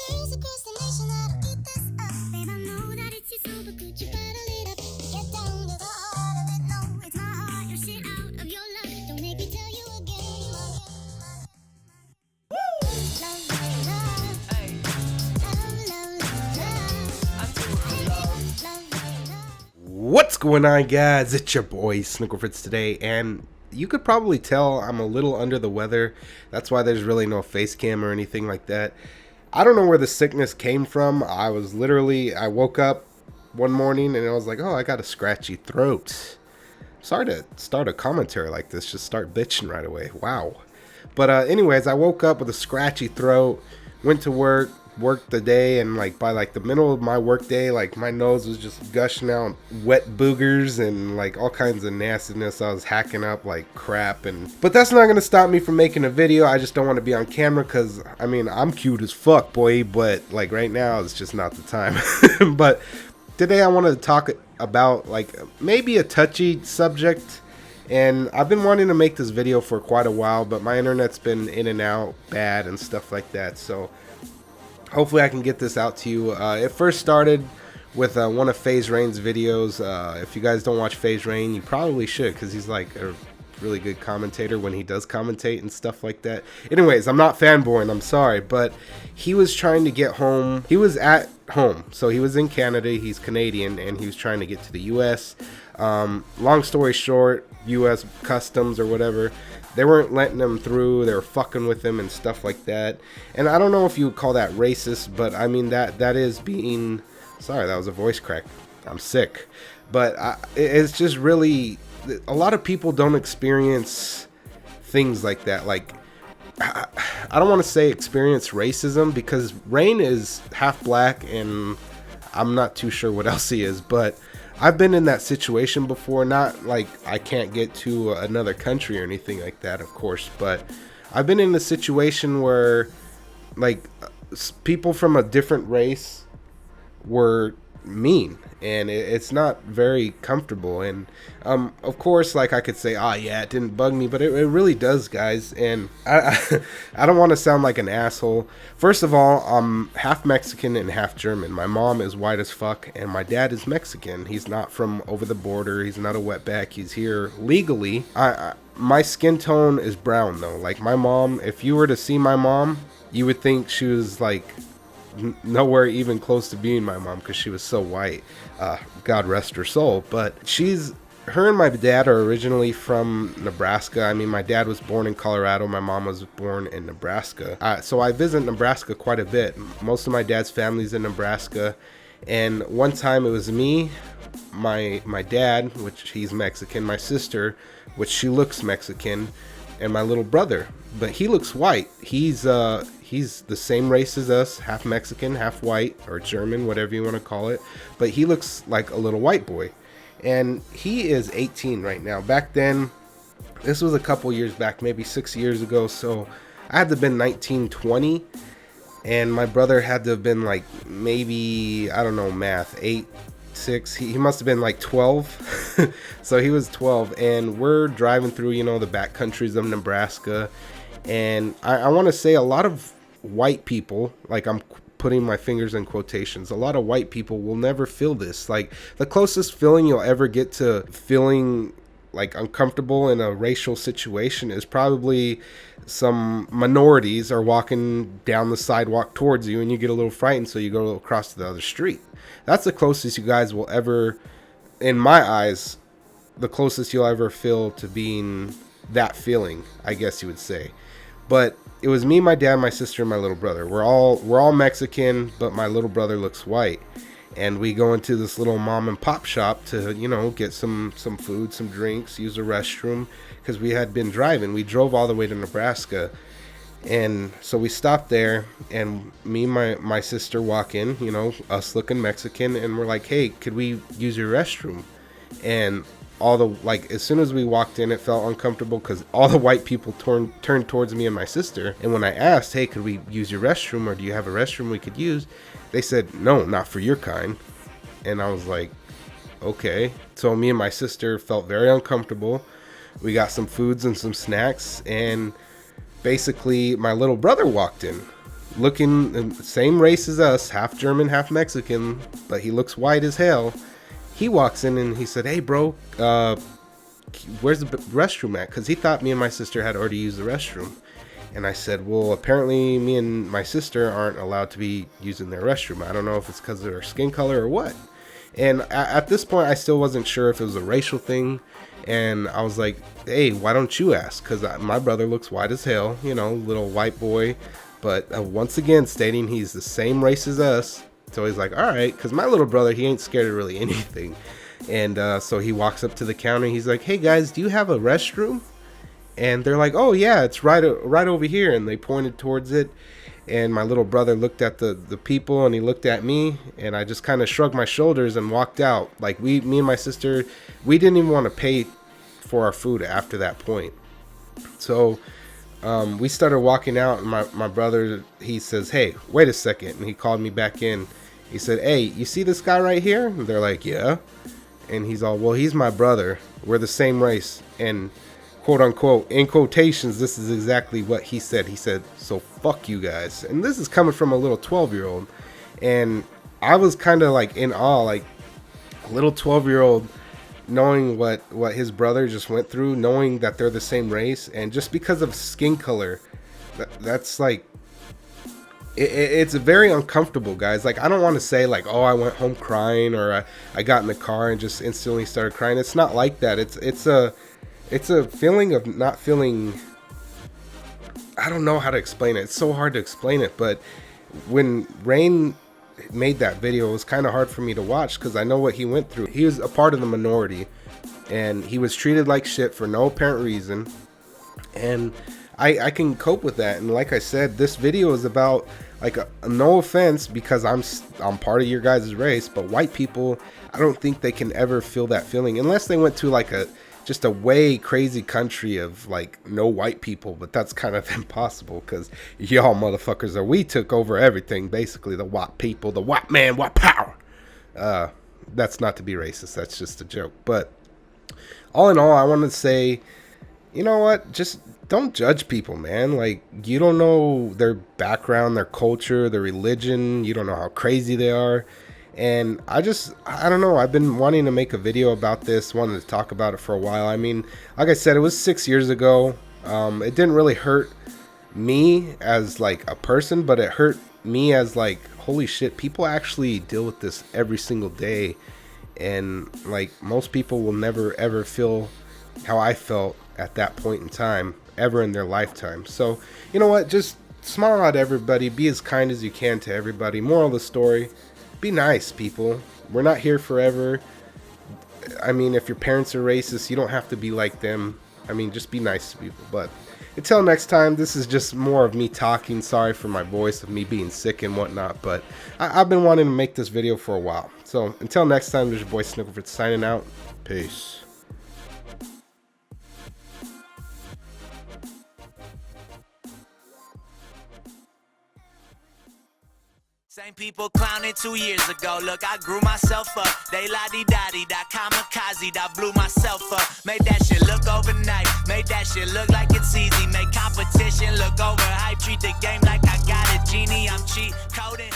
girls across the nation ought to eat this up. Babe, I know that it's your soul, but could you bottle it up? Get down to the heart of it. No, it's my heart. Your shit out of your love. Don't make me tell you again. Love, love, love. Hey, Love, love, love, I do it, love. love, love, love. What's going on, guys? It's your boy Snick today, and you could probably tell I'm a little under the weather. That's why there's really no face cam or anything like that. I don't know where the sickness came from. I woke up one morning and I was like, oh, I got a scratchy throat. Sorry to start a commentary like this, just start bitching right away. Wow. But anyways, I woke up with a scratchy throat, went to worked the day, and by the middle of my work day, my nose was just gushing out wet boogers and all kinds of nastiness. I was hacking up like crap, but that's not gonna stop me from making a video. I just don't want to be on camera because I'm cute as fuck, boy, but right now it's just not the time. But today I want to talk about maybe a touchy subject. And I've been wanting to make this video for quite a while, but my internet's been in and out bad and stuff like that. So hopefully I can get this out to you. It first started with one of FaZe Rain's videos. If you guys don't watch FaZe Rain, you probably should, because he's a really good commentator when he does commentate and stuff like that. Anyways, I'm not fanboying, I'm sorry, but he was trying to get home. He was at home, so he was in Canada, he's Canadian, and he was trying to get to the US. Long story short, US Customs or whatever, they weren't letting him through. They were fucking with him and stuff like that. And I don't know if you would call that racist, but that is being... Sorry, that was a voice crack. I'm sick. But it's just really... A lot of people don't experience things like that. I don't want to say experience racism, because Rain is half black and I'm not too sure what else he is, but I've been in that situation before. Not I can't get to another country or anything like that, of course, but I've been in a situation where people from a different race were mean, and it's not very comfortable. And of course, I could say, oh yeah, it didn't bug me, but it really does, guys. And I don't want to sound like an asshole. First of all, I'm half Mexican and half German. My mom is white as fuck, and my dad is Mexican. He's not from over the border. He's not a wetback. He's here legally. My skin tone is brown though. My mom, if you were to see my mom, you would think she was nowhere even close to being my mom, because she was so white. God rest her soul. But her and my dad are originally from Nebraska. My dad was born in Colorado. My mom was born in Nebraska. So I visit Nebraska quite a bit. Most of my dad's family's in Nebraska. And one time it was me, my dad, which he's Mexican, my sister, which she looks Mexican, and my little brother, but he looks white. He's the same race as us, half Mexican, half white, or German, whatever you want to call it. But he looks like a little white boy. And he is 18 right now. Back then, this was a couple years back, maybe 6 years ago. So I had to have been 19, 20. And my brother had to have been maybe, I don't know, math, 8, 6. He must have been 12. So he was 12. And we're driving through, the back countries of Nebraska. And I want to say a lot of white people, I'm putting my fingers in quotations, a lot of white people will never feel this. The closest feeling you'll ever get to feeling uncomfortable in a racial situation is probably some minorities are walking down the sidewalk towards you and you get a little frightened, so you go across to the other street. That's the closest you guys will ever, in my eyes, the closest you'll ever feel to being that feeling, I guess you would say. But it was me, my dad, my sister, and my little brother. We're all Mexican, but my little brother looks white. And we go into this little mom and pop shop to, get some food, some drinks, use a restroom, because we had been driving. We drove all the way to Nebraska. And so we stopped there, and me and my sister walk in, us looking Mexican, and we're like, hey, could we use your restroom? And as soon as we walked in, it felt uncomfortable because all the white people turned towards me and my sister. And when I asked, hey, could we use your restroom, or do you have a restroom we could use? They said, no, not for your kind. And I was like, okay. So me and my sister felt very uncomfortable. We got some foods and some snacks, and basically my little brother walked in. looking same race as us, half German, half Mexican, but he looks white as hell. He walks in and he said, "Hey, bro, where's the restroom at?" Because he thought me and my sister had already used the restroom. And I said, "Well, apparently me and my sister aren't allowed to be using their restroom. I don't know if it's because of their skin color or what." And at this point, I still wasn't sure if it was a racial thing. And I was like, "Hey, why don't you ask?" Because my brother looks white as hell, you know, little white boy. But once again, stating he's the same race as us. So he's like, "All right," because my little brother, he ain't scared of really anything. And so he walks up to the counter. He's like, "Hey, guys, do you have a restroom?" And they're like, "Oh, yeah, it's right over here." And they pointed towards it. And my little brother looked at the people, and he looked at me, and I just kind of shrugged my shoulders and walked out. Like, me and my sister, we didn't even want to pay for our food after that point. So we started walking out, and my brother, he says, "Hey, wait a second." And he called me back in. He said, "Hey, you see this guy right here?" And they're like, "Yeah." And he's all, "Well, he's my brother. We're the same race." And quote unquote, in quotations, this is exactly what he said. He said, "So fuck you guys." And this is coming from a little 12-year-old. And I was kind of like in awe, like a little 12-year-old knowing what his brother just went through, knowing that they're the same race. And just because of skin color, that's like, it's very uncomfortable, guys. Like, I don't want to say like, "Oh, I went home crying," or I got in the car and just instantly started crying. It's not like that. It's a feeling of not feeling, I don't know how to explain it. It's so hard to explain it. But when Rain made that video, it was kind of hard for me to watch because I know what he went through. He was a part of the minority, and he was treated like shit for no apparent reason. And I can cope with that. And like I said, this video is about, like, no offense, because I'm part of your guys' race, but white people, I don't think they can ever feel that feeling unless they went to like just a way crazy country of like no white people. But that's kind of impossible because y'all motherfuckers we took over everything, basically. The white people, the white man, white power. That's not to be racist, that's just a joke. But all in all, I want to say, you know what, just don't judge people, man. Like, you don't know their background, their culture, their religion. You don't know how crazy they are. And I don't know, I've been wanting to make a video about this, wanted to talk about it for a while. I mean, like I said, it was 6 years ago. It didn't really hurt me as like a person, but it hurt me as like, holy shit, people actually deal with this every single day. And like, most people will never ever feel how I felt at that point in time, ever in their lifetime. So, you know what, just smile at everybody, be as kind as you can to everybody. Moral of the story, be nice, people. We're not here forever. I mean, if your parents are racist, you don't have to be like them. I mean, just be nice to people. But until next time, this is just more of me talking. Sorry for my voice, of me being sick and whatnot, but I've been wanting to make this video for a while. So until next time, there's your boy Snick signing out. Peace. Same people clowning 2 years ago. Look, I grew myself up. They la-di-da-di, da kamikaze, da blew myself up. Made that shit look overnight. Made that shit look like it's easy. Make competition look over hype. Treat the game like I got a genie. I'm cheat coding.